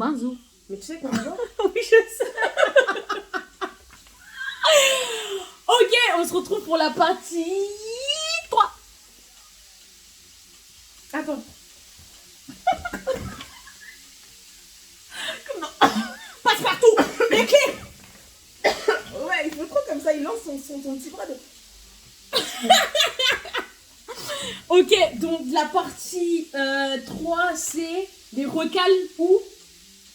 Banzou. Mais tu sais qu'on voit. Oui, je sais. Ok, on se retrouve pour la partie 3. Attends. Passe partout. Les clés. Ouais, il faut trop comme ça, il lance son petit bras de... Ok, donc la partie 3, c'est les recals ou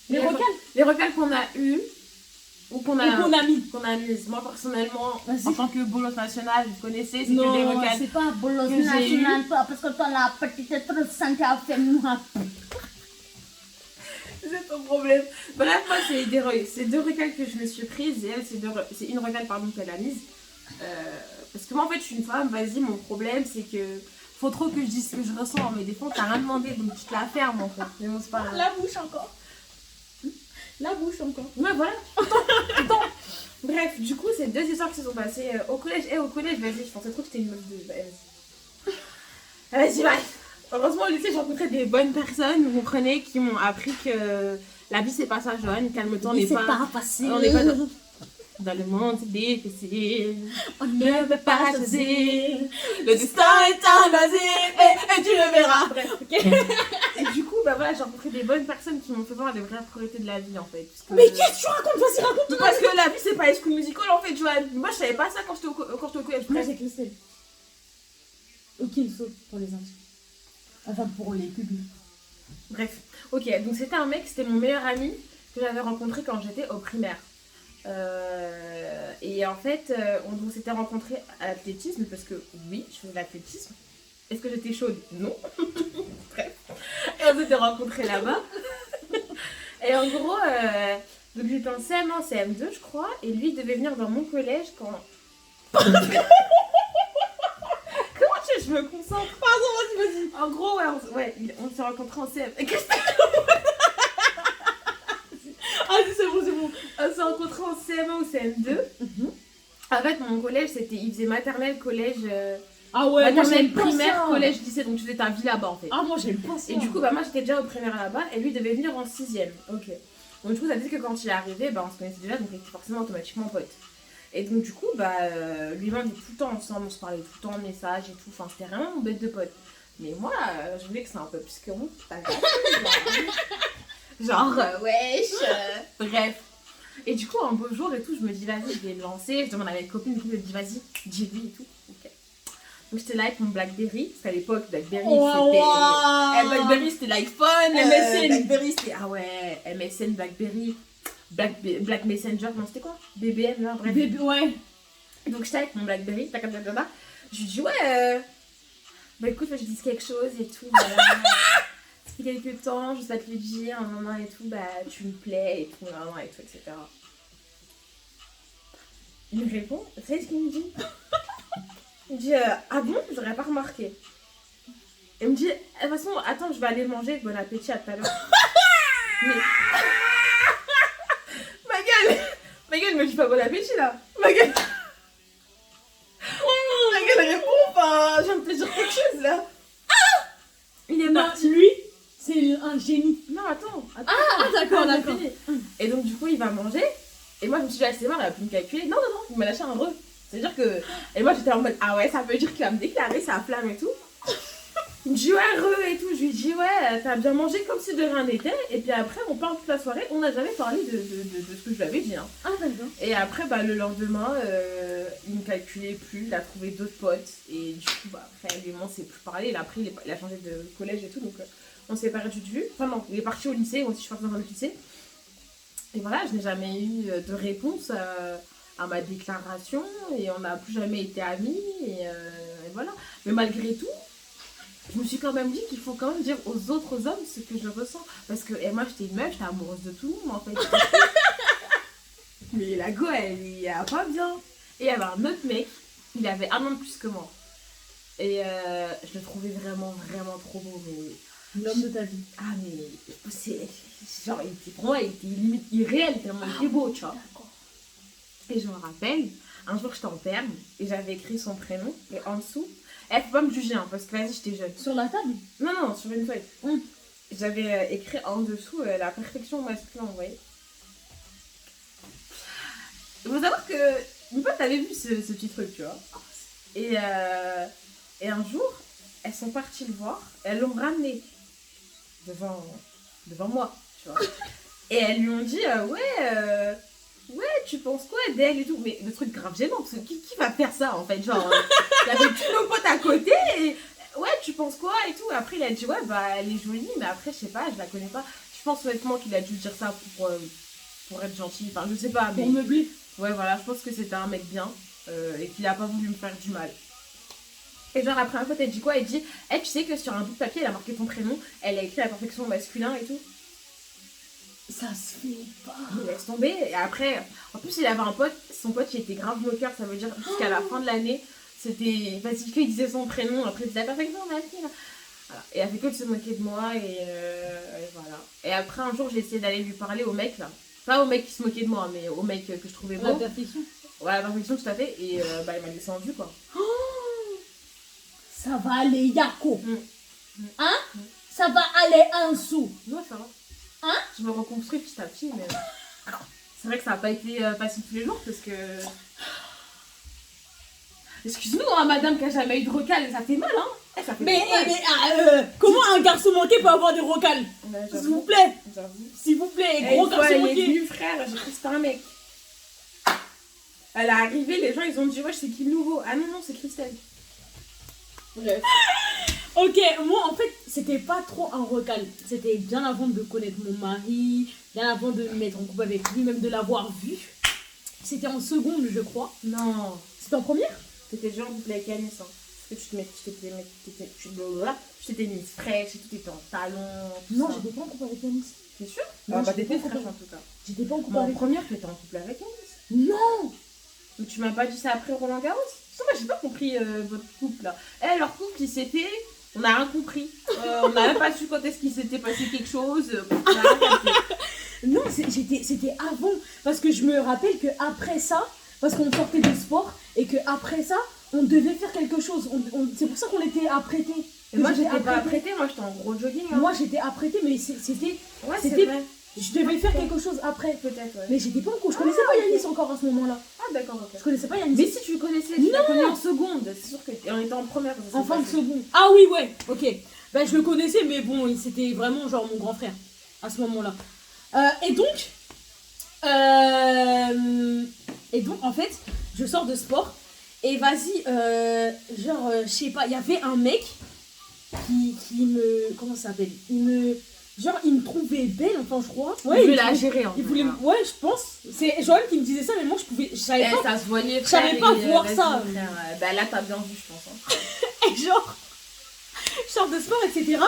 les recals Les recals qu'on a eus ou qu'on a mis. qu'on a mises. Moi personnellement, Vas-y. en tant que bolos national, vous connaissez, c'est que des Non, recals. c'est pas bolos que j'ai national, toi, parce que toi, la petite trop santé a fait moi. C'est ton problème. Bref, moi c'est deux recals que je me suis prise et elle c'est une recale pardon qu'elle a mise. Parce que moi en fait je suis une femme, vas-y, mon problème c'est que faut trop que je dise ce que je ressens, mais des fois t'as rien demandé donc tu te la fermes en fait. Mais bon, c'est pas grave. La bouche encore. La bouche encore. Ouais, voilà. Attends. Bref, du coup, c'est deux histoires qui se sont passées au collège. Et au collège, vas-y, je pensais trop que c'était une meuf de. Bah, vas-y. Vas-y, bref. Heureusement, au lycée, j'ai rencontré des bonnes personnes, vous comprenez, qui m'ont appris que la vie, c'est pas ça, Joanne. Calme-toi, on n'est pas facile. on n'est pas dans le monde, c'est difficile. On Ne peut pas choisir. Le destin est un loisir et tu le verras. Bref, ok. Et du coup, bah voilà, j'ai rencontré des bonnes personnes qui m'ont fait voir les vraies priorités de la vie en fait. Parce que... Mais qu'est-ce que tu racontes? Vas-y, raconte. Parce que la vie, c'est pas High School Musical en fait, Joanne. Moi, je savais pas ça quand j'étais au collège. Moi, j'ai Christelle. Ok, il saute pour les intimes. Enfin, pour les publics. Bref, ok, donc c'était un mec, c'était mon meilleur ami que j'avais rencontré quand j'étais au primaire. Et en fait, on s'était rencontrés à l'athlétisme parce que oui, je faisais de l'athlétisme. Est-ce que j'étais chaude? Non. Bref. Et on s'était rencontrés là-bas. Et en gros, donc j'étais en CM1, CM2, je crois, et lui devait venir dans mon collège quand. Comment tu veux que je me concentre? Pardon, vas-y. En gros, ouais, on s'est rencontrés en CM. Ah, c'est bon. On s'est rencontrés en CM1 ou CM2. En fait, mon collège, il faisait maternelle, collège. Ah ouais, moi maternelle, j'aime pas primaire, ça. collège, lycée, donc tu faisais ta vie là-bas en fait. Ah, moi j'aime pas ça. Et du coup, bah, moi j'étais déjà au primaire là-bas et lui devait venir en 6ème. Ok. Donc du coup, ça veut dire que quand il est arrivé, bah, on se connaissait déjà, donc on était forcément automatiquement potes. Et donc du coup, bah, lui-même, on était tout le temps ensemble, on se parlait tout le temps en message et tout. Enfin, c'était vraiment une bête de potes. Mais moi, je voulais que c'est un peu plus que moi. Genre, wesh. Bref. Et du coup, un beau jour et tout, je me dis, vas-y, je vais le lancer. Je demande à mes copines, du coup, je me dis, vas-y, dis-lui et tout. Ok. Donc j'étais là avec mon Blackberry, parce qu'à l'époque, Blackberry, Blackberry c'était l'iPhone. MSN. Blackberry c'était, ah ouais, MSN, Blackberry, Black Messenger, non c'était quoi? BBM, là, bref. Bébé, ouais. Donc j'étais avec mon Blackberry, je lui dis, ouais, bah écoute, je dis quelque chose et tout, voilà. Depuis quelques temps, je sais pas te le dire, et tout, bah tu me plais et tout, et tout, etc. Il me répond, vous savez ce qu'il me dit? Il me dit, ah bon, j'aurais pas remarqué. Il me dit, de toute façon, attends, je vais aller manger, bon appétit à tout à l'heure. Mais. Ma gueule, me dis pas bon appétit là. Ma gueule, réponds, enfin, je viens de te dire quelque chose là. Il est Non, parti. lui, c'est un génie. Non, attends. D'accord. j'ai fini. Et donc, du coup, il va manger. Et moi, je me suis dit, ah, c'est mort, elle a pu me calculer. Non, il m'a lâché un re. C'est-à-dire que. Et moi, j'étais en mode, ah ouais, ça veut dire qu'il va me déclarer sa flamme et tout. Il me dit, ouais, re et tout. Je lui dis, ouais, t'as bien mangé comme si de rien n'était. Et puis après, on parle toute la soirée. On n'a jamais parlé de ce que je lui avais dit. Hein. Ah, d'accord. Et après, bah, le lendemain, il me calculait plus. Il a trouvé d'autres potes. Et du coup, bah, après, lui, on s'est plus parlé. Après, il a changé de collège et tout. Donc, on s'est perdu de vue. Enfin, non, il est parti au lycée. Moi aussi, je suis partie dans un autre lycée. Et voilà, je n'ai jamais eu de réponse à ma déclaration. Et on n'a plus jamais été amis. Et voilà. Mais malgré tout, je me suis quand même dit qu'il faut quand même dire aux autres hommes ce que je ressens. Parce que moi, j'étais une meuf, j'étais amoureuse de tout le monde en fait. Mais la go, elle y a pas bien. Et il y avait un autre mec, il avait un an de plus que moi. Et je le trouvais vraiment, vraiment trop beau. Mais... L'homme de ta vie. Ah, mais c'est genre, pour moi, il était limite irréel, tellement il était beau, tu vois. Et je me rappelle, un jour, j'étais en perme et j'avais écrit son prénom. Et en dessous, faut pas me juger, hein, parce que vas-y, j'étais jeune. Sur la table? Non, sur une feuille. j'avais écrit en dessous la perfection masculine, vous voyez. Il faut savoir que une pote avait vu ce petit truc, tu vois. Et un jour, elles sont parties le voir, elles l'ont ramené devant moi, tu vois. Et elles lui ont dit, ouais, tu penses quoi d'elle et tout. Mais le truc grave gênant, parce que qui va faire ça, en fait, genre, il y avait tous nos potes à côté, et ouais, tu penses quoi et tout. Après, il a dit, ouais, bah, elle est jolie, mais après, je sais pas, je la connais pas. Je pense honnêtement qu'il a dû dire ça pour être gentil, enfin, je sais pas, mais... Pour meubler. Ouais, voilà, je pense que c'était un mec bien, et qu'il a pas voulu me faire du mal. Et genre, après un pote, elle dit quoi? Elle dit, tu sais que sur un bout de papier, elle a marqué ton prénom, elle a écrit la perfection au masculin et tout. Ça se fait pas. Il laisse tomber. Et après, en plus, il avait un pote, son pote, il était grave moqueur, ça veut dire jusqu'à la fin de l'année, c'était parce qu'il disait son prénom, après, il disait la perfection au masculin. Voilà. Et elle fait que de se moquer de moi, et voilà. Et après, un jour, j'ai essayé d'aller lui parler au mec, là. Pas au mec qui se moquait de moi, mais au mec que je trouvais beau. La perfection. Ouais, la perfection, tout à fait. Et bah, il m'a descendu, quoi. Ça va aller, Yako. Hein? Mm. Ça va aller en dessous. Ouais, ça va. Hein? Je me reconstruis petit à petit, mais c'est vrai que ça n'a pas été facile tous les jours parce que. Excuse-nous, hein, madame qui a jamais eu de recal, ça fait mal, hein? Ça fait mal. Comment un garçon manqué peut avoir des rocales? Ouais, S'il vous plaît. J'avoue. S'il vous plaît, Et gros une fois, garçon elle est manqué. venue, frère, j'ai cru que c'était un mec. Elle est arrivée, les gens ils ont dit, ouais, c'est qui le nouveau? Ah non, non, c'est Christelle. Bref. Ok, moi en fait, c'était pas trop un recal. C'était bien avant de connaître mon mari, bien avant de me mettre en couple avec lui, même de l'avoir vu. C'était en seconde, je crois. Non. C'était en première? T'étais genre couple avec Anis, hein. Parce que tu t'étais mise fraîche et tout, t'étais en talons. Non, j'étais pas en couple avec Anis. T'es sûr? Non, bah j'étais t'étais pas en fraîche couple. en tout cas. J'étais pas en couple Mais en avec première, t'étais en couple avec Anis. Non. Mais tu m'as pas dit ça après Roland Garros? Moi j'ai pas compris votre couple là. Leur couple il s'était. On a rien compris. On n'a même pas su quand est-ce qu'il s'était passé quelque chose. On a rien compris. Non, c'était avant. Parce que je me rappelle que après ça, parce qu'on sortait du sport, et que après ça, on devait faire quelque chose. C'est pour ça qu'on était apprêtés. Et moi j'étais pas apprêtée, moi j'étais en gros jogging. Hein. Moi j'étais apprêtée, mais c'était. Ouais, c'était vrai. Je devais faire quelque chose après. Peut-être, ouais. Mais j'étais pas encore. Je connaissais pas Yanis encore à ce moment-là. Ah d'accord, ok. Je connaissais pas Yanis. Mais si tu le connaissais, tu l'as connu en seconde. C'est sûr qu'on était en première. En fin de seconde. Ah oui, ouais, ok. Ben je le connaissais, mais bon, c'était vraiment genre mon grand frère à ce moment-là. Et donc, en fait, je sors de sport et vas-y, je sais pas, il y avait un mec qui me, comment ça s'appelle? Il me trouvait belle, enfin je crois. Ouais, il voulait la gérer. Il voulait, ouais, je pense. C'est Joël qui me disait ça, mais moi je savais pas. Ça se voyait. Je savais pas voir ça. Bah là t'as bien vu, je pense. Hein. Et genre, je sors de sport, etc.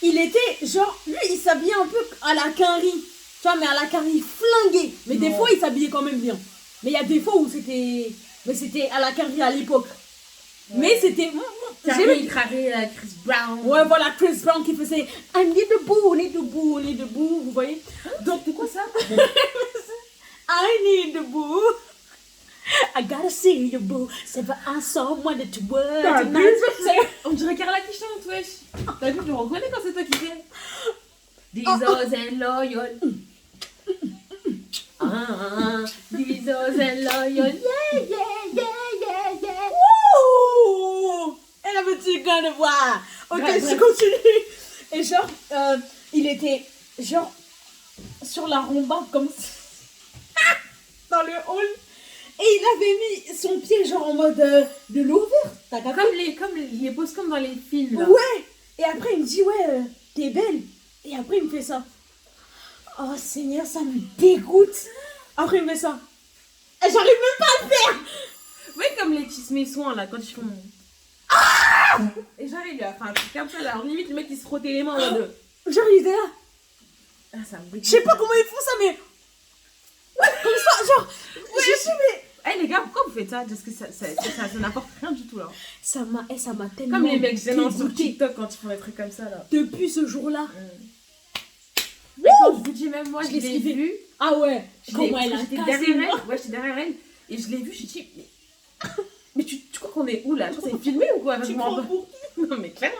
Il était genre, lui il s'habillait un peu à la Quinry, tu vois, mais à la Quinry flingué. Mais des fois il s'habillait quand même bien. Mais il y a des fois où c'était, mais c'était à la Quinry à l'époque. Ouais. Mais c'était, j'aimais Chris Brown. Ouais, voilà, Chris Brown qui faisait I need the boo, need the boo, need the boo, vous voyez. Donc c'est quoi ça? I need the boo. I gotta see you, boo. C'est pas un someone that you were. On dirait Carla qui chante, wesh. T'as vu, je le reconnais quand c'est toi qui fais. These and loyal. These and loyal. Yeah. Wouh! Et la petite gagne de voir. Ok, je continue. Et genre, il était genre sur la romba comme ça. Dans le hall. Et il avait mis son pied genre en mode de l'eau verte. T'as capté? Comme les poses comme dans les films là. Ouais. Et après il me dit ouais t'es belle. Et après il me fait ça. Oh Seigneur, ça me dégoûte. Après il me fait ça. Et j'arrive même pas à le faire. Oui, comme les petits soins là quand ils font. Et j'arrive là, enfin un truc comme ça là. Alors limite le mec il se frottait les mains en mode. Genre il était là. Ah ça me dégoûte. Je sais pas comment ils font ça mais. Comme ça, genre. Ouais, je sais mais. Eh les gars, pourquoi vous faites ça? Parce que ça n'apporte rien du tout là. Ça m'a tellement. Comme les mecs gênants sur TikTok quand ils font des trucs comme ça là. Depuis ce jour-là. Mais quand je vous dis, même moi je l'ai vu. Ah ouais. Comment elle a j'étais cassé derrière elle. Ouais, j'étais derrière elle. Et je l'ai vu, j'ai dit, mais tu crois qu'on est où là? C'est filmé ou quoi? Tu prends pour qui? Non, mais clairement.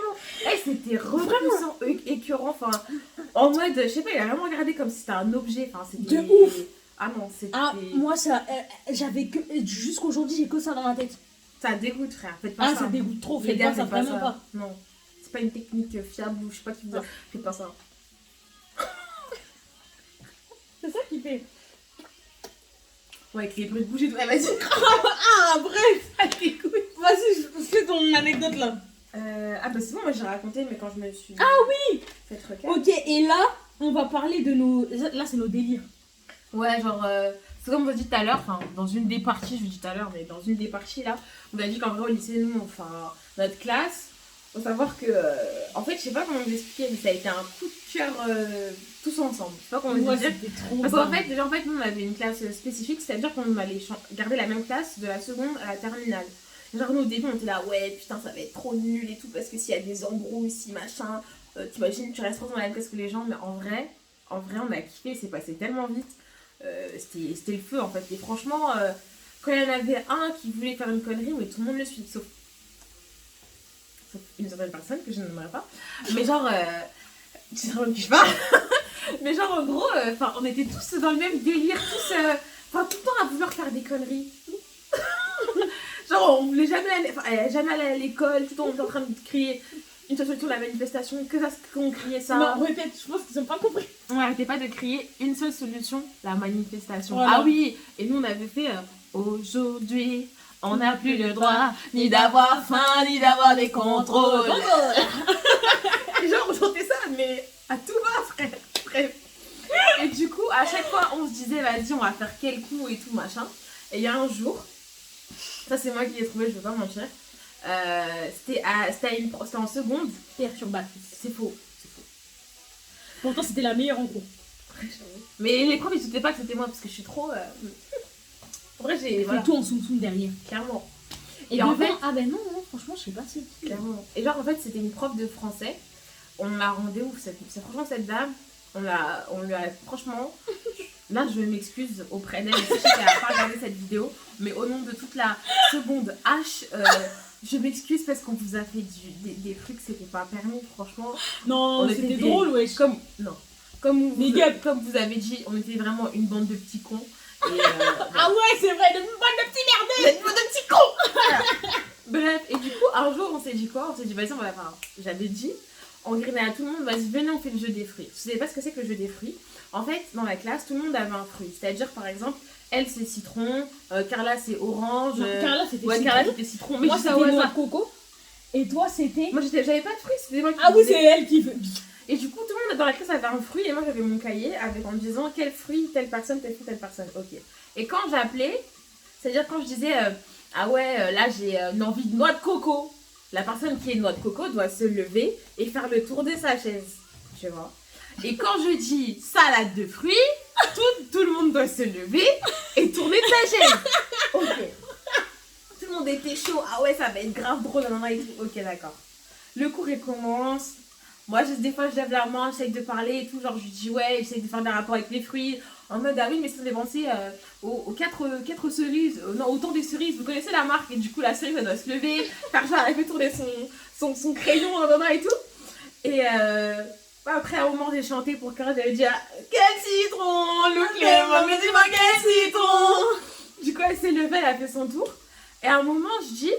C'était repoussant, écœurant. Enfin, en mode, je sais pas, il a vraiment regardé comme si c'était un objet. Enfin, c'était... De ouf. Ah non, c'était... Ah, moi, ça, j'avais que. Jusqu'aujourd'hui, j'ai que ça dans ma tête. Ça dégoûte, frère. Faites pas Ah, ça. ça dégoûte trop. Les Faites gars, pas ça, faites pas vraiment ça. pas. Non. C'est pas une technique fiable ou je sais pas qui vous a. Faites pas ça. C'est ça qui fait. Ouais, avec les bruits de bouger, tout. Vas-y. Ah, bref. Ah, écoute. Vas-y, fais ton anecdote là. Ah bah c'est bon, moi j'ai raconté, mais quand je me suis... Ah oui. Fait requête. Ok, et là, on va parler de nos. Là, c'est nos délires. Ouais, genre, c'est comme on vous dit tout à l'heure, enfin, dans une des parties, je vous dis tout à l'heure, mais dans une des parties là, on a dit qu'en vrai au lycée, nous, enfin, notre classe, faut savoir que, en fait, je sais pas comment vous expliquer, mais ça a été un coup de cœur tous ensemble. Je sais pas comment vous Ouais, dire. c'était trop Parce bien. qu'en fait, déjà, en fait, nous, on avait une classe spécifique, c'est-à-dire qu'on allait garder la même classe de la seconde à la terminale. Genre, nous, au début, on était là, ouais, putain, ça va être trop nul et tout, parce que s'il y a des embrouilles, si machin, t'imagines, tu restes dans la même classe que les gens, mais en vrai, on a kiffé, c'est passé tellement vite. C'était le feu en fait. Et franchement, quand il y en avait un qui voulait faire une connerie, mais tout le monde le suit, sauf une certaine personne que je ne nommerai pas. Mais genre, tu sais de qui je parle. Mais genre, en gros, on était tous dans le même délire, tous, tout le temps à vouloir faire des conneries. Genre, on voulait jamais aller à l'école, tout le temps on était en train de crier une seule solution, la manifestation, que ça qu'on criait ça. Non, répète, je pense qu'ils ont pas compris. On n'arrêtait pas de crier une seule solution, la manifestation. Voilà. Ah oui, et nous on avait fait aujourd'hui, on n'a plus le droit ni d'avoir faim, ni d'avoir des contrôles. Et genre on chantait ça, mais à tout va, frère. Bref. Et du coup, à chaque fois, on se disait, vas-y, on va faire quel coup et tout, machin. Et il y a un jour, ça c'est moi qui l'ai trouvé, je veux pas mentir. C'était en seconde. Perturbatrice. C'est faux. Pourtant, c'était la meilleure en cours. Mais les profs ils doutaient pas que c'était moi parce que je suis trop. En vrai, j'ai. Voilà. Tout en soum-soum derrière. Clairement. Et en devant, fait. ah ben non, franchement, je sais pas si. Clairement. Et genre, en fait, c'était une prof de français. On l'a rendue ouf. Franchement, cette dame, on lui a. Franchement. Là, je m'excuse auprès d'elle. Je sais qu'elle a pas regardé cette vidéo. Mais au nom de toute la seconde H. Je m'excuse parce qu'on vous a fait des trucs, c'était pas permis, franchement. Non, c'était drôle, wesh. Comme vous avez dit, on était vraiment une bande de petits cons. Et, ah ouais, c'est vrai, une bande de petits merdés. une bande de petits cons. Bref, et du coup, un jour, on s'est dit quoi? On s'est dit, vas-y, j'avais dit, on grinait à tout le monde, vas-y, venez, on fait le jeu des fruits. Vous savez pas ce que c'est que le jeu des fruits? En fait, dans la classe, tout le monde avait un fruit. C'est-à-dire, par exemple, elle c'est citron, Carla c'est orange. Non, Carla c'était citron. Carla c'était citron. Mais moi c'était noix de coco. Et toi c'était. Moi j'avais pas de fruits, c'était moi qui. Ah oui, c'est elle qui veut. Et du coup, tout le monde dans la classe avait un fruit et moi j'avais mon cahier en me disant quel fruit, telle personne, tel fruit, telle personne. Ok. Et quand j'appelais, c'est-à-dire quand je disais ah ouais, là j'ai une envie de noix de coco, la personne qui est noix de coco doit se lever et faire le tour de sa chaise. Tu vois. Et quand je dis salade de fruits, tout le monde doit se lever et tourner de sa chaise. Ok. Tout le monde était chaud. Ah ouais, ça va être grave drôle. Et tout. Ok, d'accord. Le cours, il commence. Moi, des fois, je lève la main, j'essaye de parler et tout. Genre, je dis ouais, j'essaye de faire des rapports avec les fruits. En mode, ah oui, mais ça fait penser aux quatre cerises. Non, autant des cerises. Vous connaissez la marque. Et du coup, la cerise, elle doit se lever. Faire genre, elle fait tourner son crayon en main et tout. Et après, à un moment, j'ai chanté pour Carla. J'avais dit quel citron, le Clément, mais dis-moi quel citron. Du coup, elle s'est levée, elle a fait son tour. Et à un moment, je dis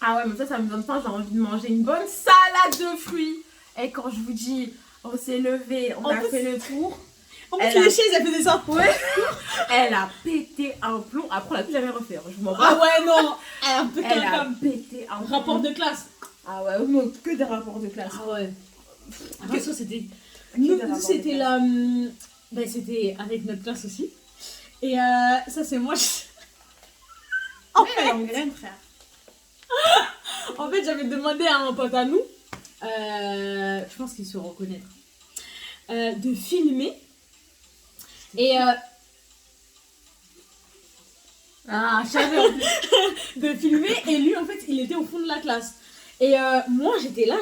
ah ouais, mais ça me donne faim, j'ai envie de manger une bonne salade de fruits. Et quand je vous dis, on s'est levé, on a fait le tour. En plus, les chaises, elle faisait ça. Ouais. Elle a pété un plomb. Après, on l'a plus jamais refait. Je vous m'en Ah ouais, non. Elle a pété un plomb. Rapport de classe. Ah ouais, non, que des rapports de classe. Ah ouais. Ah, ça, c'était. Nous, c'était la. Ben, c'était avec notre classe aussi. Et ça, c'est moi. En fait, frère. En fait, j'avais demandé à un pote à nous, je pense qu'il se reconnaîtra, de filmer. Et ah, je savais de filmer. Et lui, en fait, il était au fond de la classe. Et moi, j'étais là,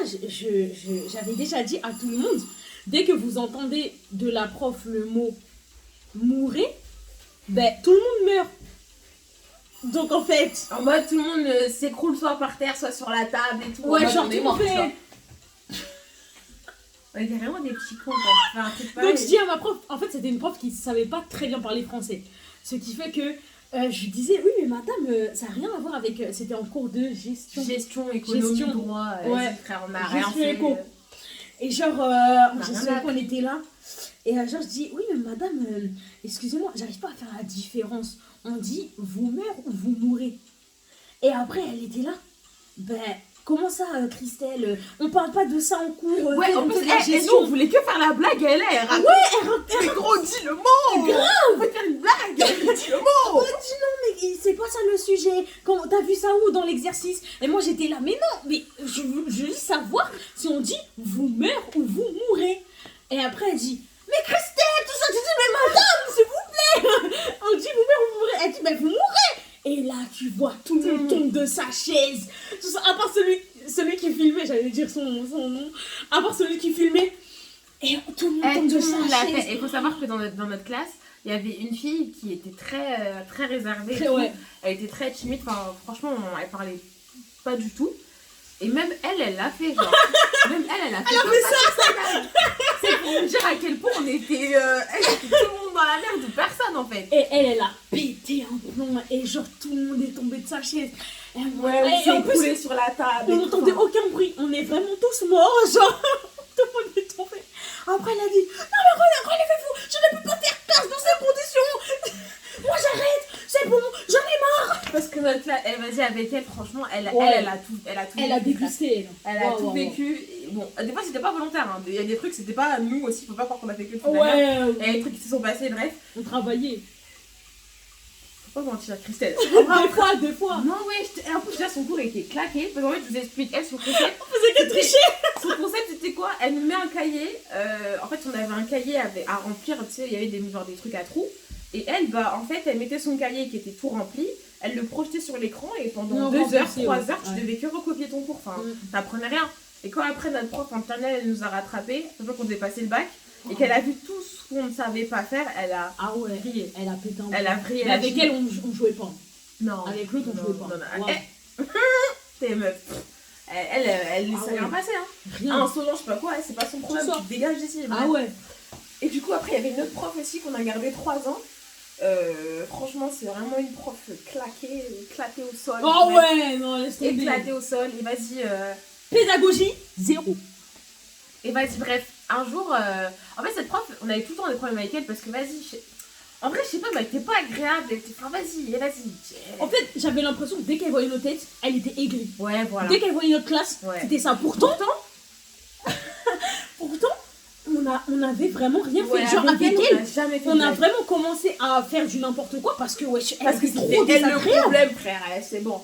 j'avais déjà dit à tout le monde, dès que vous entendez de la prof le mot mourir, ben tout le monde meurt. Donc en fait, En mode, tout le monde s'écroule soit par terre, soit sur la table et tout. ouais, En mode, genre on tout est le mort, monde tu vois. fait. On était vraiment des petits cons quand on fait un truc pareil. Donc je dis à ma prof, en fait c'était une prof qui savait pas très bien parler français. Ce qui fait que je lui disais, oui mais madame, ça n'a rien à voir avec... c'était en cours de gestion. Gestion, économie, Gestion. droit, Ouais. frère, on a rien Gestion fait. éco. Et genre, rien je sais appris. qu'on était là. Et genre je dis, oui mais madame, excusez-moi, j'arrive pas à faire la différence. On dit, vous meurez ou vous mourrez. Et après elle était là. Ben, comment ça Christelle, on parle pas de ça en cours. Ouais, en on plus, fait de la et nous, gestion. on voulait que faire la blague, elle est. Mais gros, dis le mot. Grave. On veut faire une blague. Dis le mot. On dit non, mais c'est pas ça le sujet. T'as vu ça où dans l'exercice? Et moi j'étais là, mais non, mais je veux juste savoir si on dit vous meurez ou vous mourrez. Et après elle dit, mais Christelle, tout ça, tu dis, mais madame, s'il vous plaît. On dit vous meurez ou vous mourrez. Elle dit, mais vous mourrez. Et là tu vois tout le monde tombe de sa chaise. Tout ça, à part celui qui filmait, j'allais dire son nom. À part celui qui filmait. Et tout le monde tombe Tout de le monde sa l'a chaise. fait. Il faut savoir que dans notre classe, il y avait une fille qui était très réservée. Très, et tout. ouais. Elle était très timide. Enfin, franchement, elle parlait pas du tout. Et même elle l'a fait, genre. Même elle a fait, ça. C'est pour vous dire à quel point on était, tout le monde dans la merde ou personne en fait. Et elle a pété un plomb et genre tout le monde est tombé de sa chaise. Et on en plus, s'est sur la table. on n'entendait aucun bruit. On est vraiment tous morts, genre tout le monde est tombé. Après elle a dit, non mais relevez-vous, je ne peux pas faire classe dans ces conditions. Moi j'arrête, c'est bon, j'en ai marre. Parce que notre classe, vas-y avec elle, franchement, elle a tout Elle a vécu. dégusté. Elle a tout vécu. Et bon, des fois c'était pas volontaire, hein. Il y a des trucs, c'était pas nous aussi, faut pas croire qu'on a fait que le truc. Ouais, Il y a des trucs qui se sont passés, bref. on travaillait. Faut pas mentir, Christelle. Des fois. Non, ouais, en plus, déjà son cours était claqué. Parce qu'en fait, je vous explique, elle, son concept. On faisait que tricher. Son concept, c'était quoi? Elle nous met un cahier. En fait, on avait un cahier à remplir, tu sais, il y avait des trucs à trous. Et elle, bah, en fait, elle mettait son cahier qui était tout rempli. Elle le projetait sur l'écran et pendant 2 heures, 3 heures, tu devais que recopier ton cours. Enfin, t'apprenais rien. Et quand après, notre prof en terminale, elle nous a rattrapés, sachant qu'on devait passer le bac, et qu'elle a vu tout ce qu'on ne savait pas faire, elle a brillé. Elle a pété un plomb. Elle a brillé. Mais avec elle, on jouait pas. Non. Avec l'autre, on jouait pas. Non. Wow. T'es meuf. Elle ne s'est rien passé, hein. Rien. Un sauvant, je sais pas quoi, c'est pas son problème, ça. tu te dégages d'ici. Ah ouais. Et du coup, après, il y avait une autre prof aussi qu'on a gardé 3 ans. Franchement, c'est vraiment une prof éclatée au sol. Oh ouais, non, laisse tomber. Éclatée au sol. Et vas-y. Pédagogie, 0. Et vas-y, bref. Un jour, en fait, cette prof, on avait tout le temps des problèmes avec elle parce que vas-y. En vrai, je sais pas, mais elle était pas agréable. Elle était. Enfin, vas-y. En fait, j'avais l'impression que dès qu'elle voyait nos têtes, elle était aigrie. Ouais, voilà. Dès qu'elle voyait notre classe, Ouais. c'était ça. Pourtant, on avait vraiment rien fait. Genre, avec elle, on a jamais fait on de a blague. vraiment commencé à faire du n'importe quoi parce que, wesh, elle Parce que était c'était trop elle le désagréable. problème, frère. C'est bon.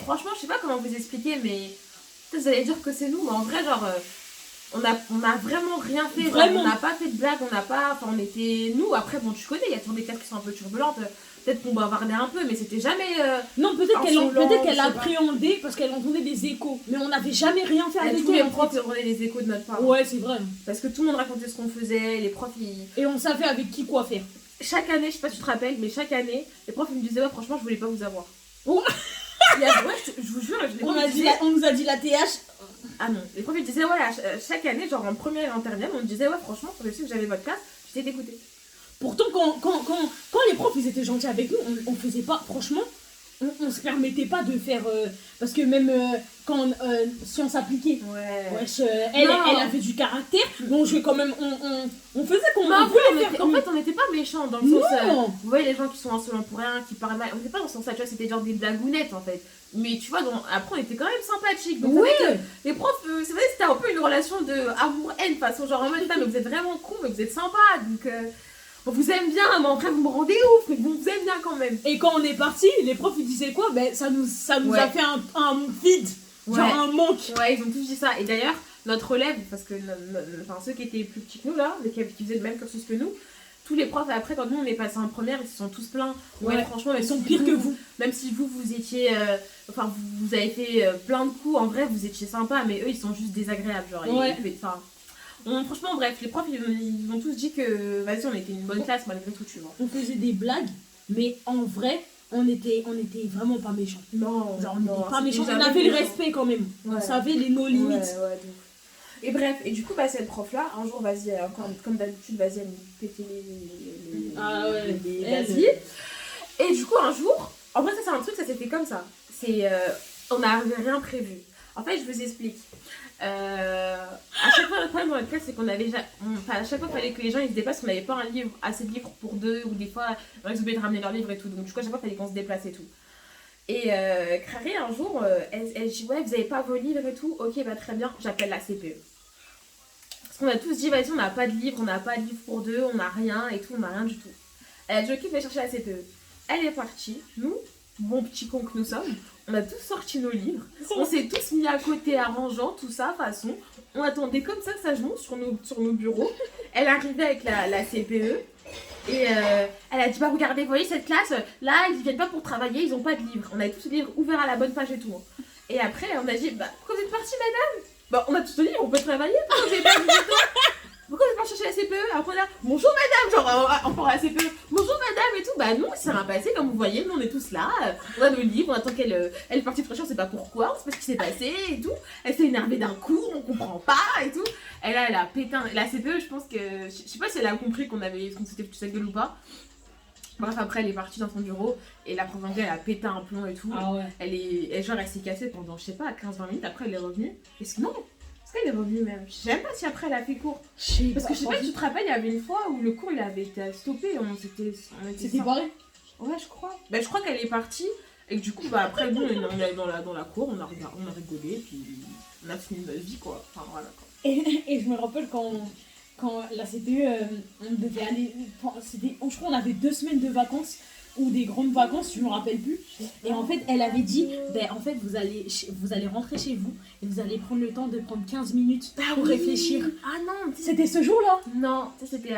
Franchement, je sais pas comment vous expliquer, mais peut-être vous allez dire que c'est nous, mais en vrai, genre, on a vraiment rien fait. Genre, Vraiment. on n'a pas fait de blague, enfin, on était nous. Après, bon, tu connais, il y a toujours des classes qui sont un peu turbulentes. Peut-être qu'on bavardait un peu, mais c'était jamais. Non, peut-être insolent, qu'elle je sais pas. appréhendait parce qu'elle entendait des échos. Mais on n'avait jamais rien fait avec Tous les elle. profs prenaient les échos de notre part. Ouais, c'est vrai. Parce que tout le monde racontait ce qu'on faisait, les profs, Et on savait avec qui quoi faire. chaque année, je sais pas si tu te rappelles, mais chaque année, les profs ils me disaient, ouais, franchement, je voulais pas vous avoir. Oh. Ouais, je vous jure, les profs, ils disaient- On nous a dit la TH. Ah non, les profs ils disaient, ouais, chaque année, genre en première et en terminale, on me disait, ouais, franchement, quand je sais que j'avais votre classe, j'étais dégoûtée. Pourtant, quand les profs ils étaient gentils avec nous, on faisait pas, franchement, on se permettait pas de faire. Parce que même quand sciences appliquées, Ouais. wesh, elle a fait du caractère, donc quand même, on faisait qu'on Non, voulait faire en fait, on n'était pas méchants dans le Non. sens. Vous voyez les gens qui sont insolents pour rien, qui parlent mal. On n'était pas dans ce sens-là, tu vois, c'était genre des blagounettes en fait. Mais tu vois, après, on était quand même sympathiques. Donc, Oui. c'est vrai que les profs, c'est vrai que c'était un peu une relation de amour-haine, façon genre en mode, mais vous êtes vraiment cons, mais vous êtes sympa. Donc, on vous aime bien, mais en vrai, vous me rendez ouf, mais on vous aime bien quand même. Et quand on est parti, les profs ils disaient quoi? Ben ça nous Ouais. a fait un vide, Ouais. genre un manque. Ouais, ils ont tous dit ça. Et d'ailleurs, notre relève, parce que enfin, ceux qui étaient plus petits que nous, là, qui faisaient le même cursus que nous, tous les profs, après, quand nous on est passé en première, ils se sont tous plaints. Ouais, franchement, Ils sont pires que vous. Même si vous étiez. Enfin, vous avez fait plein de coups, en vrai, vous étiez sympa, mais eux, ils sont juste désagréables. Genre, Ouais. enfin. Franchement, bref, les profs, ils ont tous dit que, vas-y, on était une bonne classe malgré tout, tu vois. On faisait des blagues, mais en vrai, on était vraiment pas méchants. Non, Genre, on était pas c'était méchants, on jamais avait le méchant. respect quand même. On Ouais. savait nos limites. Ouais, de ouf. Et bref, et du coup, bah, cette prof-là, un jour, vas-y, comme d'habitude, vas-y, elle nous pétait Ah ouais, elle. vas-y. Et du coup, un jour, en vrai, ça, c'est un truc, ça s'est fait comme ça. On n'avait rien prévu. En fait, je vous explique. À chaque fois, le problème dans notre classe, c'est qu'on avait à chaque fois, il fallait que les gens ils se déplacent, qu'on n'avait pas assez de livres pour deux, ou des fois, ils ont oublié de ramener leurs livres et tout. Donc, du coup, à chaque fois, il fallait qu'on se déplace et tout. Et Crary, un jour, elle dit ouais, vous n'avez pas vos livres et tout. Ok, bah très bien, j'appelle la CPE. Parce qu'on a tous dit, vas-y, on n'a pas de livres, on n'a pas de livres pour deux, on n'a rien et tout, on n'a rien du tout. Elle a dit ok, je vais chercher la CPE. Elle est partie, nous, bons petits cons que nous sommes, on a tous sorti nos livres, on s'est tous mis à côté, arrangeant, tout ça, façon. On attendait comme ça sagement sur nos bureaux. Elle arrivait avec la CPE. Et elle a dit bah regardez, vous voyez cette classe, là ils viennent pas pour travailler, ils ont pas de livres. On avait tous les livres ouverts à la bonne page et tout. Et après on a dit bah pourquoi vous êtes partis madame? Bah on a tous les livres, on peut travailler, pourquoi vous avez pas de livres? Pourquoi vous êtes pas chercher la CPE? Après là, bonjour madame, genre encore la CPE, bonjour madame et tout. Bah non, ça m'a passé comme vous voyez, nous on est tous là, on a nos livres, on attend qu'elle elle est partie de fraîcheur, on sait pas pourquoi, on sait pas ce qui s'est passé et tout. Elle s'est énervée d'un coup, on comprend pas et tout. Elle a pété la CPE, je pense que, je sais pas si elle a compris qu'on s'était foutu sa gueule ou pas. Bref, après elle est partie dans son bureau et la prof d'anglais elle a pété un plomb et tout. Ah ouais. Elle s'est cassée pendant, je sais pas, 15-20 minutes, après elle est revenue. Non, elle est revenue même. Je sais même pas si après elle a fait cours. Parce que je sais pas si tu te rappelles, il y avait une fois où le cours il avait été stoppé. C'était pareil. Ouais, je crois. Bah, je crois qu'elle est partie. Et que du coup, bah, après, nous, on est allé dans la cour, on a rigolé, puis on a fini notre vie, quoi. Enfin, voilà, quoi. Et je me rappelle quand la CPE, on devait aller. Je crois qu'on avait 2 semaines de vacances ou des grandes vacances, je me rappelle plus. Et en fait, elle avait dit ben, en fait, vous allez rentrer chez vous et vous allez prendre le temps de prendre 15 minutes pour réfléchir. Ah non, C'était ce jour-là? Non, ça c'était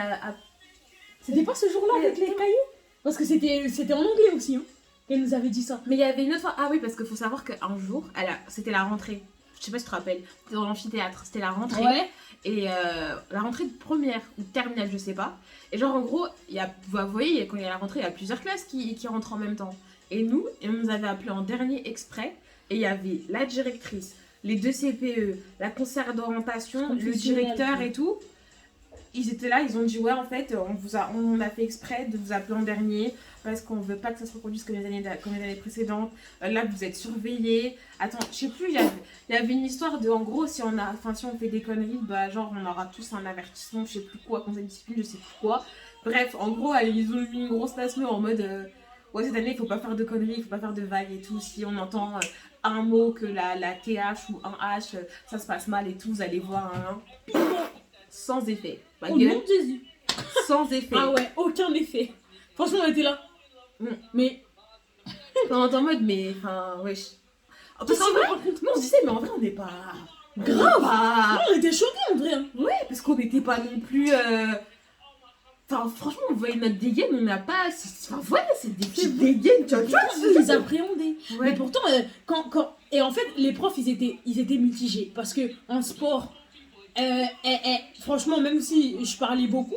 C'était pas ce jour-là avec les cahiers? Parce que c'était en anglais aussi, hein, qu'elle nous avait dit ça. Mais il y avait une autre fois. Ah oui, parce qu'il faut savoir qu'un jour, c'était la rentrée. Je sais pas si tu te rappelles. C'était dans l'amphithéâtre. C'était la rentrée. Ouais. Et la rentrée de première ou terminale, je sais pas. Et genre, en gros, vous voyez, quand il y a la rentrée, il y a plusieurs classes qui rentrent en même temps. Et nous, on nous avait appelés en dernier exprès. Et il y avait la directrice, les 2 CPE, la conseillère d'orientation, le directeur et tout. Ils étaient là, ils ont dit ouais en fait on a fait exprès de vous appeler en dernier parce qu'on veut pas que ça se reproduise comme les années précédentes. Là vous êtes surveillés. Attends, je sais plus, il y avait une histoire de en gros si on fait des conneries, bah genre on aura tous un avertissement, je sais plus quoi, conseil de discipline, je sais plus quoi. Bref, en gros ils ont mis une grosse passe en mode ouais cette année il faut pas faire de conneries, il faut pas faire de vagues et tout. Si on entend un mot que la TH ou un H, ça se passe mal et tout, vous allez voir sans effet. Ma Au gueule, nom de Jésus. sans effet. Ah ouais, aucun effet. Franchement, on était là. Mais. Non, en mode, mais enfin, wesh. Parce qu'en vrai, nous on se disait, mais en vrai, on n'est pas. Grave. Pas... On était choqués en vrai. Ouais, parce qu'on n'était pas non plus. Enfin, franchement, on voyait notre dégaine, on n'a pas. Enfin, voilà, c'est des petites dégaines, tu vois. On les appréhendait. Ouais. Mais pourtant, et en fait, les profs, ils étaient mitigés. Parce que en sport, franchement, même si je parlais beaucoup,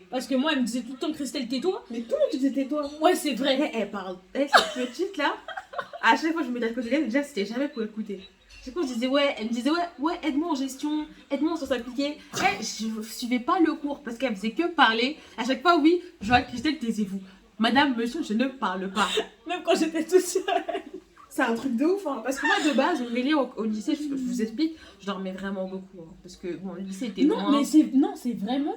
parce que moi, elle me disait tout le temps, Christelle, tais-toi. Mais tout le monde disait tais-toi. Ouais, c'est vrai. Elle parle. Cette petite là, à chaque fois que je me mettais à côté d'elle, déjà, c'était jamais pour écouter. Du coup, elle me disait ouais, aide-moi en gestion, aide-moi sur s'appliquer. Je suivais pas le cours parce qu'elle faisait que parler. À chaque fois, oui, je vois Christelle, taisez-vous. Madame, monsieur, je ne parle pas. Même quand j'étais toute seule. C'est un truc de ouf, hein. Parce que moi, de base, au lycée, je vous explique, je dormais vraiment beaucoup. Hein, parce que bon, le lycée était Non, loin. mais c'est vraiment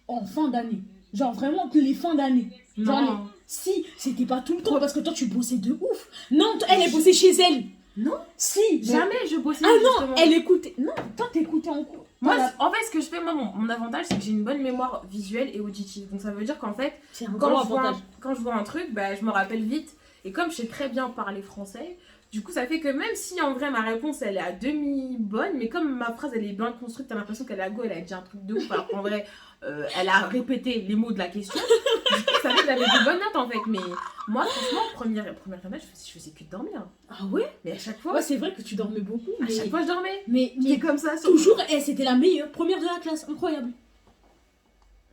en fin d'année. Genre vraiment que les fins d'année. Genre, Non. si, c'était pas tout le temps parce que toi, tu bossais de ouf. Non, elle bossait chez elle. Non. Si. Jamais je bossais. Ah non, justement. elle écoutait. Non, toi, t'écoutais en cours. Moi, Voilà. en fait, ce que je fais, moi, mon avantage, c'est que j'ai une bonne mémoire visuelle et auditive. Donc ça veut dire qu'en fait, C'est un quand gros je, vois, avantage. quand je vois un truc, bah, je me rappelle vite. Et comme je sais très bien parler français, du coup, ça fait que même si en vrai ma réponse elle est à demi bonne, mais comme ma phrase elle est bien construite, t'as l'impression qu'elle a go, elle a dit un truc de ouf, alors qu'en vrai, elle a répété les mots de la question. Du coup, ça fait que j'avais de bonnes notes en fait. Mais moi, franchement, première année, je faisais que de dormir. Ah ouais? Mais à chaque fois, Ouais, c'est vrai que tu dormais beaucoup. à chaque fois, je dormais. Mais J'étais comme ça. toujours, c'était la meilleure, première de la classe. Incroyable.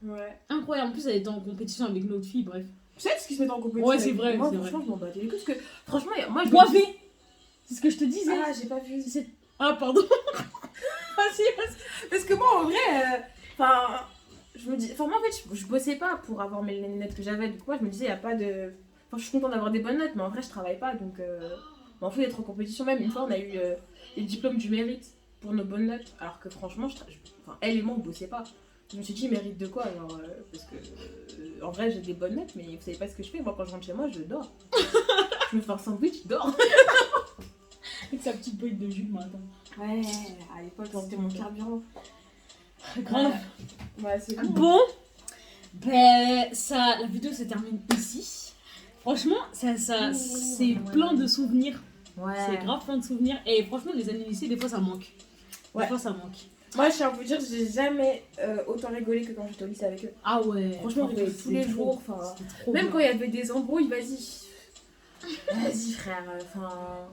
Ouais. Incroyable. En plus, elle était en compétition avec notre fille, bref. Peut-être qu'ils se mettent en compétition. Ouais, c'est avec vrai, moi, c'est franchement, je m'en battais les couilles. Parce que, franchement, moi, je me dis... Boivez. C'est ce que je te disais. Ah, j'ai pas vu. Ah, pardon. Vas-y. Parce que moi, en vrai, enfin, je me dis... Enfin, moi, en fait, je bossais pas pour avoir mes notes que j'avais. Du coup, moi, je me disais, il y a pas de... Enfin, je suis contente d'avoir des bonnes notes, mais en vrai, je travaille pas. Donc, m'en fous d'être en compétition. Même une fois, on a eu les diplômes du mérite pour nos bonnes notes. Alors que, franchement, enfin, elle et moi, on bossait pas. Je me suis dit, mérite de quoi alors, parce que, en vrai, j'ai des bonnes notes, mais vous savez pas ce que je fais. Moi, quand je rentre chez moi, je dors. Je me fais un sandwich, je dors. Avec sa petite boîte de jus le matin. Ouais, à l'époque, c'était mon carburant. Grave. Ouais, c'est bon. Bon, ben ça, la vidéo se termine ici. Franchement, c'est plein de souvenirs. Ouais. C'est grave plein de souvenirs. Et franchement, les années lycée, des fois ça manque. Ouais. Des fois ça manque. Moi, je tiens à vous dire, j'ai jamais autant rigolé que quand j'étais au lycée avec eux. Ah ouais. Franchement, on rigolait tous les jours. Enfin, même quand il y avait des embrouilles, vas-y frère. Enfin,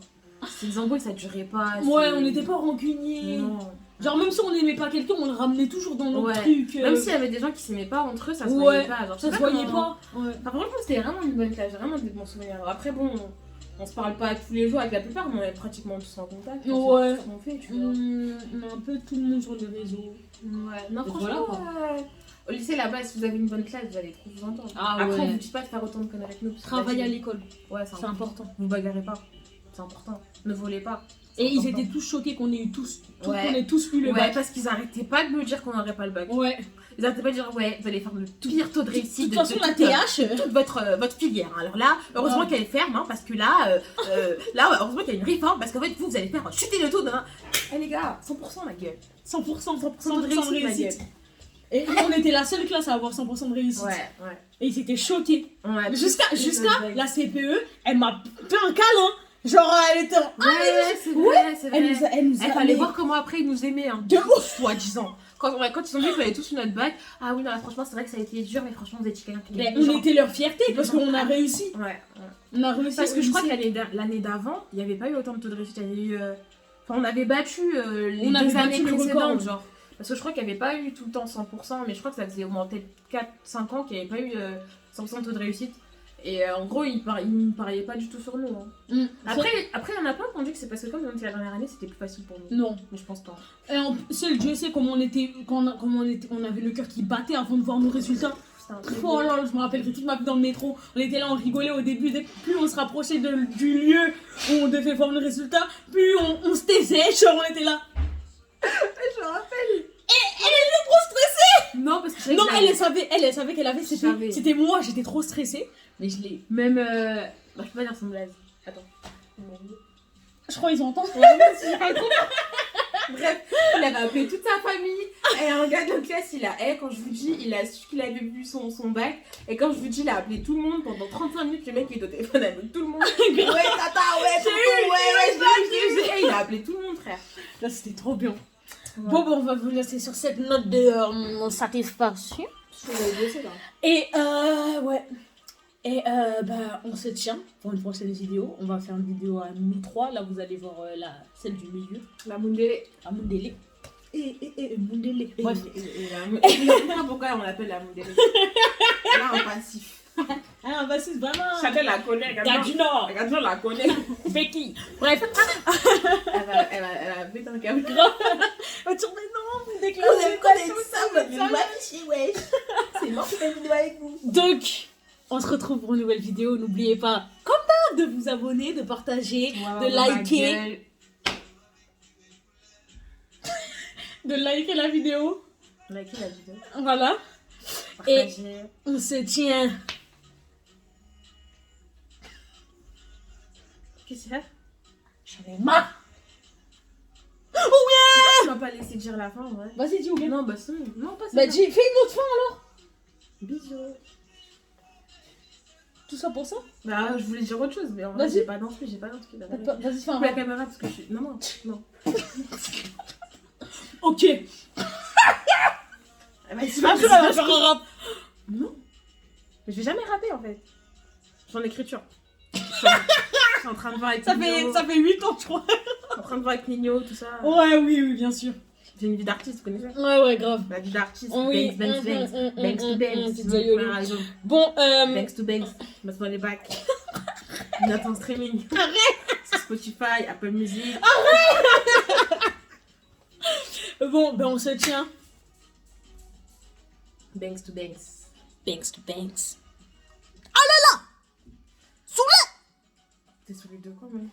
ces embrouilles, ça durait pas. Ouais, on n'était pas rancuniers. Non. Genre même si on n'aimait pas quelqu'un, on le ramenait toujours dans notre Ouais. truc. Même s'il y avait des gens qui s'aimaient pas entre eux, ça se voyait pas. Genre, ça se voyait pas. Ouais. Enfin, franchement, c'était vraiment une bonne classe, j'ai vraiment des bons souvenirs. Alors, après, bon, on se parle pas tous les jours avec la plupart, mais on est pratiquement tous en contact. Ouais. C'est ce qu'on fait, tu vois. On a un peu tout le monde sur les réseaux. Ouais, non, Et franchement, voilà, au lycée là-bas, si vous avez une bonne classe, vous allez trop vous entendre. Ah Après, ouais. on vous dit pas de faire autant de conneries avec nous. parce que Travailler là, à l'école, Ouais, c'est important. Vous bagarrez pas, c'est important. Ne volez pas. Et ils important. étaient tous choqués qu'on ait eu tous, Ouais. qu'on ait tous eu le Ouais, bac. parce qu'ils arrêtaient pas de nous dire qu'on n'aurait pas le bac. Ouais. Ils arrêtaient pas de dire, ouais, vous allez faire le pire taux de De réussite toute façon, la toute, TH. toute votre filière. Alors là, heureusement Ouais. qu'elle est ferme, hein, parce que là, heureusement qu'il y a une réforme, parce qu'en fait, vous allez faire chuter le taux de... Eh les gars, 100% ma gueule. 100% de réussite, ma gueule. Et on était la seule classe à avoir 100% de réussite. Ouais. Et ils étaient choqués. Ouais. Jusqu'à Ouais, la CPE, elle m'a fait un câlin. Genre, elle était en... c'est vrai, c'est Elle vrai. nous a Il fallait voir comment après ils nous aimaient, hein. De ouf. Soi-disant. Quand ils ont vu qu'on avait tous eu notre bac, ah oui, non, franchement, c'est vrai que ça a été dur, mais franchement, vous étiez quelqu'un qui Mais gagne. on était leur fierté parce qu'on a réussi. Ouais. On a réussi. Parce que je crois que que l'année d'avant, il n'y avait pas eu autant de taux de réussite. Il y avait eu. Enfin, on avait battu les On avait deux années battu le précédentes, record. genre. Parce que je crois qu'il n'y avait pas eu tout le temps 100%, mais je crois que ça faisait au moins peut-être 4-5 ans qu'il n'y avait pas eu 100% de taux de réussite. Et en gros, ils ne pariaient pas du tout sur nous. Hein. Après, il y en a plein qui ont dit que c'est parce que comme on était la dernière année, c'était plus facile pour nous. Non. Mais je pense pas. Seul Dieu sait comment on était, on avait le cœur qui battait avant de voir nos résultats. C'était un truc. Oh là là, je me rappellerai toute ma vie dans le métro. On était là, on rigolait au début. Plus on se rapprochait du lieu où on devait voir le résultat, plus on se taisait. Genre, on était là. Je me rappelle. Elle était trop stressée. Non, parce que Non, elle savait qu'elle avait. Je savais. C'était moi, j'étais trop stressée. Mais je l'ai. Même. Bah, je peux pas dire son blaze. Attends. Je crois qu'ils entendent. Bref, il avait appelé toute sa famille. Et un gars de notre classe, quand je vous dis, il a su qu'il avait vu son bac. Et quand je vous dis, il a appelé tout le monde pendant 35 minutes. Le mec, il est au téléphone avec tout le monde. Ouais, tata, ouais, tonton, je l'ai eu. Il a appelé tout le monde, frère. Là, c'était trop bien. Ouais. Bon, on va vous laisser sur cette note de satisfaction. Et ouais. Et bah, on se tient pour une prochaine vidéo. On va faire une vidéo à nous trois. Là, vous allez voir celle du milieu. La Mundele. La Mundele. Et Mundele. Bref. Je ne sais pas pourquoi on l'appelle la Mundele. Elle a un passif. Ah, bah, c'est vraiment. Chacun la connaît. Gars du Nord. Regarde, la connaît. Becky. Bref. Elle va péter un câble. Autour mais non, vous déclarez. C'est mort, je fais une vidéo avec vous. Donc, on se retrouve pour une nouvelle vidéo. N'oubliez pas, comme d'hab, de vous abonner, de partager, de liker. De liker la vidéo. Liker la vidéo. Voilà. Partager. Et on se tient. Qu'est-ce qu'il y a? J'en ai marre. Tu m'as pas laissé dire la fin, ouais. Vas-y, dis ou bien. Non, bah c'est non, pas ça. Bah, dis, fais une autre fin alors. Bisous. Tout ça pour ça. Bah, je voulais dire autre chose, mais en vrai, Vas-y. j'ai pas d'inspi. Vas-y, fais un Coupe la rap. caméra parce que je suis. Non. Ok. Vas-y, Un jour, elle va faire un rap. Non. Mais je vais jamais rapper en fait. Je suis en écriture. Je suis en train de voir avec Nino. Ça fait 8 ans, je crois. En train de voir avec Nino, tout ça. Ouais, oui, bien sûr. C'est une vie d'artiste, vous connaissez? Ouais, grave. La vie d'artiste, Oui. Banks to Banks. Pizza Yolo. Bon, Banks to Banks, maintenant les bacs. Note en streaming. Arrête! Sur Spotify, Apple Music. Bon, ben on se tient. Banks to Banks. Banks to Banks. Ah là là! Sous T'es sur les deux quoi, mais.